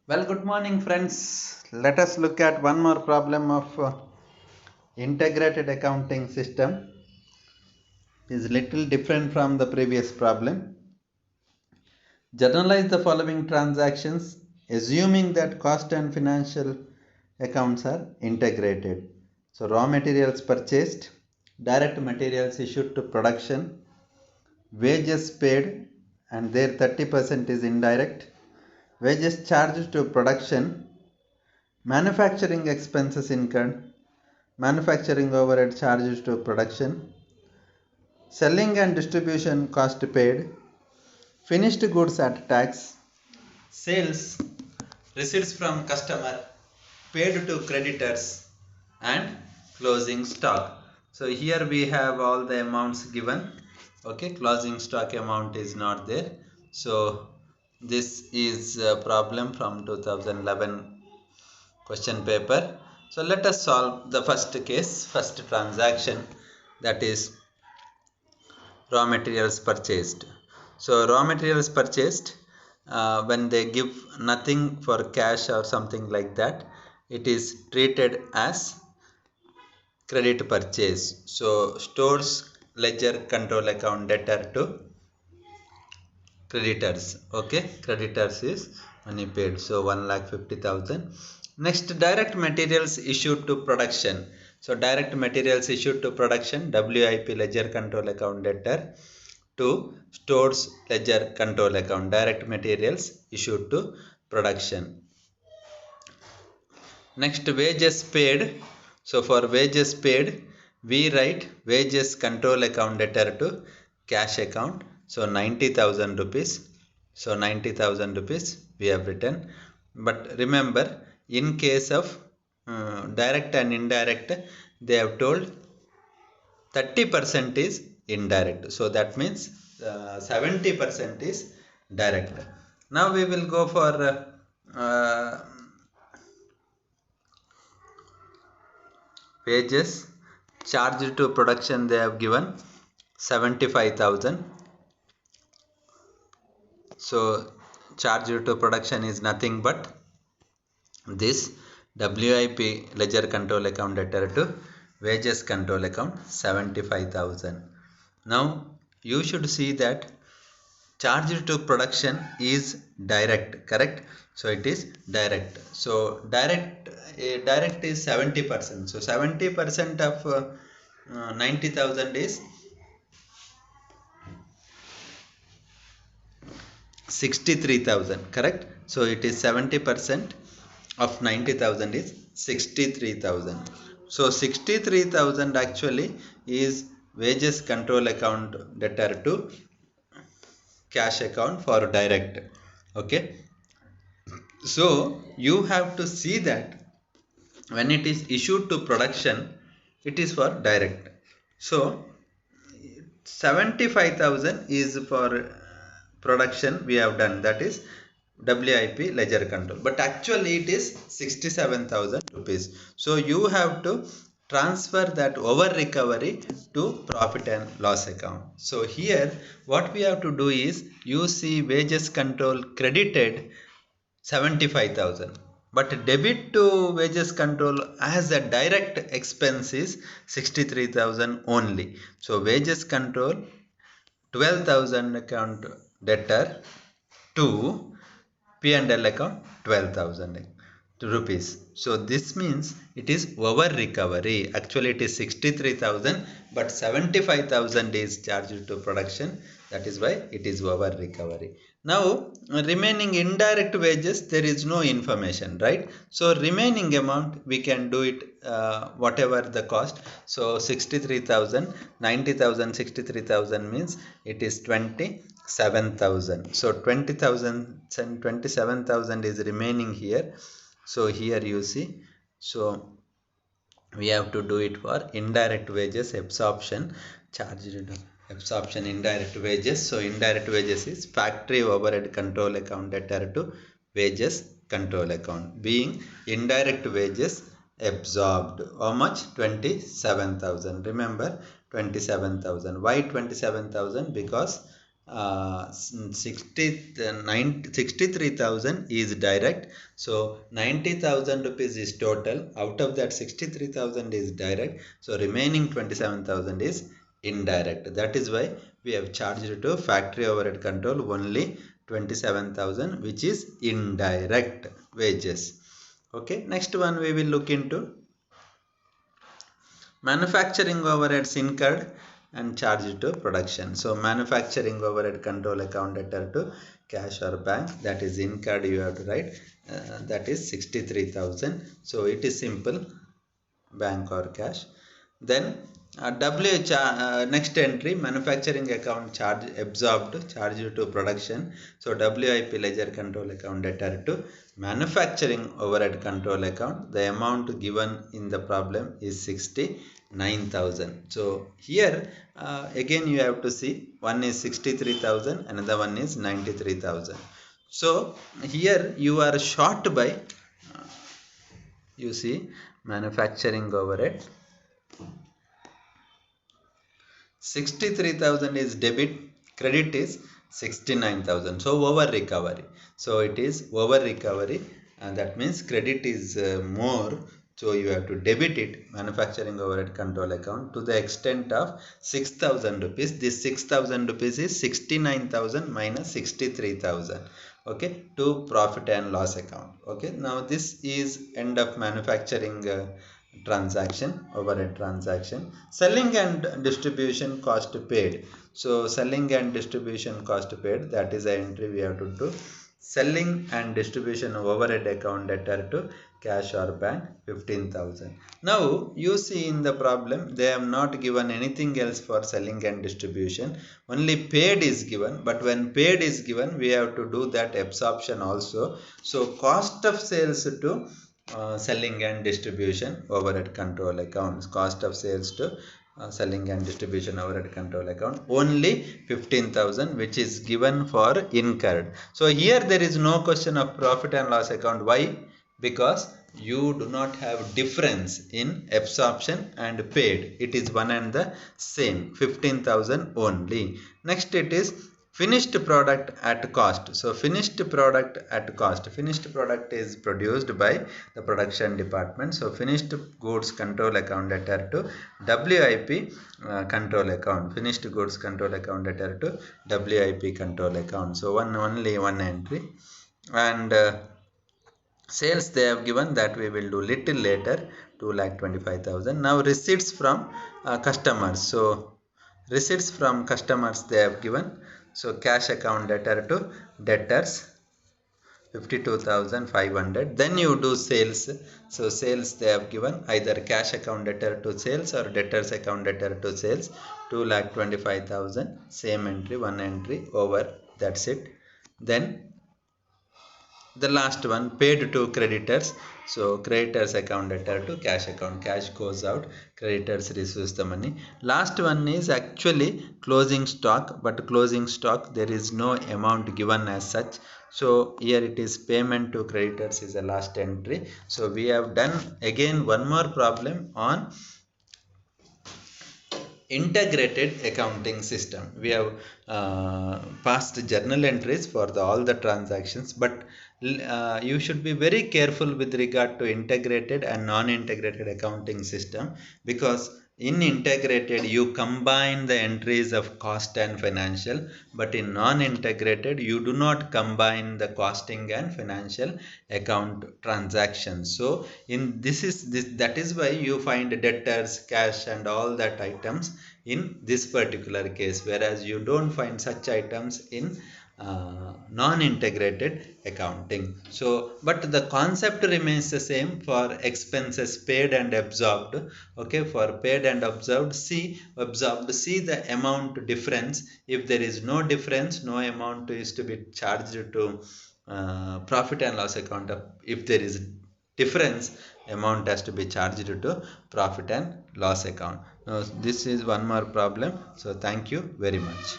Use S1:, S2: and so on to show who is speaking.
S1: Well, good morning, friends. Let us look at one more problem of integrated accounting system. Is little different from the previous problem. Generalize the following transactions, assuming that cost and financial accounts are integrated. So, raw materials purchased, direct materials issued to production, wages paid, and their 30% is indirect, wages charged to production, manufacturing expenses incurred, manufacturing overhead charges to production, selling and distribution cost paid, finished goods at tax, sales, receipts from customer, paid to creditors, and closing stock. So here we have all the amounts given. Okay, closing stock amount is not there. So this is a problem from 2011 question paper. So let us solve the first case, first transaction, that is raw materials purchased. So raw materials purchased, when they give nothing for cash or something like that, it is treated as credit purchase. So stores ledger control account debtor to creditors. Okay, creditors is money paid, so 1,50,000. Next, direct materials issued to production. So direct materials issued to production, WIP ledger control account debtor to stores ledger control account, direct materials issued to production. Next, wages paid. So for wages paid, we write wages control account debtor to cash account. So 90,000 rupees. So 90,000 rupees we have written. But remember, in case of direct and indirect, they have told 30% is indirect. So that means 70% is direct. Now we will go for wages charged to production. They have given 75,000. So charged to production is nothing but this WIP ledger control account debtor to wages control account 75,000. Now you should see that charged to production is direct, correct? So it is direct. So direct is 70%. So 70% of 90,000 is 63,000, correct? So it is 70% of 90,000 is 63,000. So 63,000 actually is wages control account debtor to cash account for direct. Okay, so you have to see that when it is issued to production, it is for direct. So 75,000 is for production we have done, that is WIP ledger control, but actually it is 67,000 rupees. So you have to transfer that over recovery to profit and loss account. So here what we have to do is, you see wages control credited 75,000, but debit to wages control as a direct expense is 63,000 only. So wages control 12,000 account debtor to P&L account 12,000 rupees. So this means it is over recovery. Actually it is 63,000, but 75,000 is charged to production. That is why it is over recovery. Now remaining indirect wages, there is no information, right? So remaining amount we can do it whatever the cost. So 63,000, 90,000, 63,000 means it is 27,000. So 20,000 and 27,000 is remaining here. So here you see, so we have to do it for indirect wages absorption, charged absorption indirect wages. So indirect wages is factory overhead control account debtor to wages control account, being indirect wages absorbed. How much? 27,000. Remember 27,000. Why 27,000? Because 63,000 is direct. So 90,000 rupees is total. Out of that 63,000 is direct. So remaining 27,000 is indirect. That is why we have charged to factory overhead control only 27,000, which is indirect wages. Okay, next one we will look into manufacturing overheads incurred and charged to production. So manufacturing overhead control account debtor to cash or bank, that is incurred, you have to write that is 63,000. So it is simple, bank or cash. Then next entry, manufacturing account charge absorbed, charged to production. So WIP ledger control account debtor to manufacturing overhead control account. The amount given in the problem is 69,000. So here again you have to see, one is 63,000, another one is 93,000. So here you are short by, you see, manufacturing overhead 63,000 is debit, credit is 69,000. So over recovery. So it is over recovery, and that means credit is more. So you have to debit it, manufacturing overhead control account, to the extent of 6,000 rupees. This 6,000 rupees is 69,000 minus 63,000. Okay, to profit and loss account. Okay, now this is end of manufacturing transaction, overhead transaction. Selling and distribution cost paid. So selling and distribution cost paid, that is the entry we have to do. Selling and distribution overhead account debtor to cash or bank 15,000. Now you see in the problem they have not given anything else for selling and distribution, only paid is given. But when paid is given, we have to do that absorption also. So cost of sales to selling and distribution overhead control accounts, cost of sales to selling and distribution overhead control account, only 15,000, which is given for incurred. So here there is no question of profit and loss account. Why? Because you do not have difference in absorption and paid. It is one and the same, 15,000 only. Next it is finished product at cost. So finished product at cost. Finished product is produced by the production department. So finished goods control account debtor to WIP control account. Finished goods control account debtor to WIP control account. So only one entry. And sales they have given, that we will do little later, 2,25,000. Now receipts from customers. So receipts from customers they have given. So cash account debtor to debtors 52,500. Then you do sales. So sales they have given, either cash account debtor to sales or debtors account debtor to sales, 2,25,000. Same entry, one entry over, that's it. Then the last one, paid to creditors. So creditors account debtor to cash account. Cash goes out, creditors receives the money. Last one is actually closing stock, but closing stock there is no amount given as such. So here it is payment to creditors is the last entry. So we have done again one more problem on integrated accounting system. We have passed journal entries for all the transactions, but you should be very careful with regard to integrated and non-integrated accounting system, because in integrated you combine the entries of cost and financial, but in non-integrated you do not combine the costing and financial account transactions. So in that is why you find debtors, cash and all that items in this particular case, whereas you don't find such items in non-integrated accounting. So but the concept remains the same for expenses paid and absorbed. Okay, for paid and absorbed, see the amount difference. If there is no difference, no amount is to be charged to profit and loss account. If there is difference, amount has to be charged to profit and loss account. Now this is one more problem. So thank you very much.